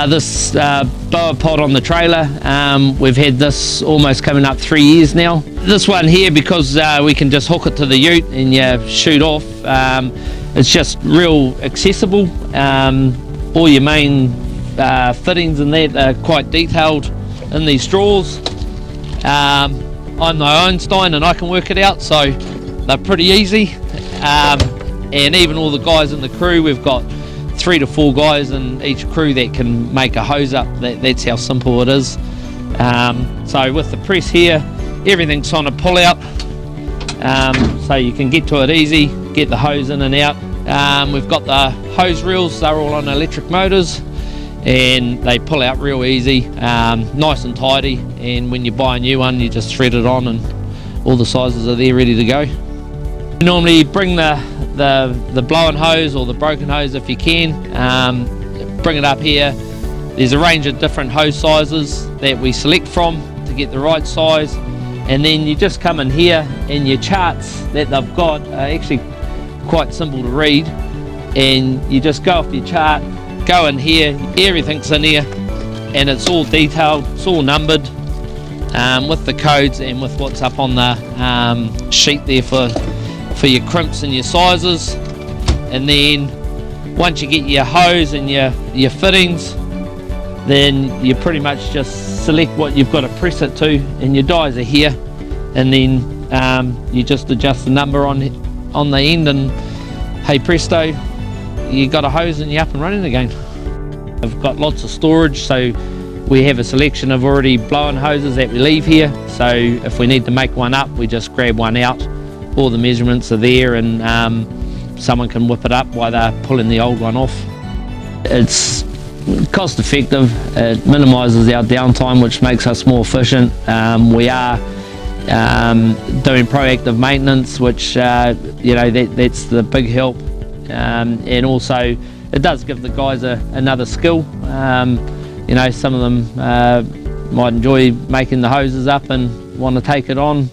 This BOApod on the trailer, we've had this almost coming up 3 years now. This one here, because we can just hook it to the ute and you shoot off, it's just real accessible. All your main fittings and that are quite detailed in these drawers. I'm no Einstein and I can work it out, so they're pretty easy. And even all the guys in the crew, we've got 3 to 4 guys in each crew that can make a hose up. That's how simple it is. So with the press here, everything's on a pull out, so you can get to it easy, get the hose in and out. We've got the hose reels, they're all on electric motors and they pull out real easy, nice and tidy, and when you buy a new one you just thread it on and all the sizes are there ready to go. You normally bring the blown hose or the broken hose if you can, bring it up here. There's a range of different hose sizes that we select from to get the right size, and then you just come in here and your charts that they've got are actually quite simple to read, and you just go off your chart, go in here, everything's in here and it's all detailed, it's all numbered with the codes and with what's up on the sheet there for your crimps and your sizes. And then once you get your hose and your fittings, then you pretty much just select what you've got to press it to, and your dies are here, and then you just adjust the number on the end, and hey presto, you got a hose and you're up and running again. I've got lots of storage, so we have a selection of already blown hoses that we leave here, so if we need to make one up we just grab one out. All the measurements are there, and someone can whip it up while they're pulling the old one off. It's cost effective, it minimises our downtime, which makes us more efficient. We are doing proactive maintenance, which that's the big help, and also it does give the guys another skill. Some of them might enjoy making the hoses up and want to take it on.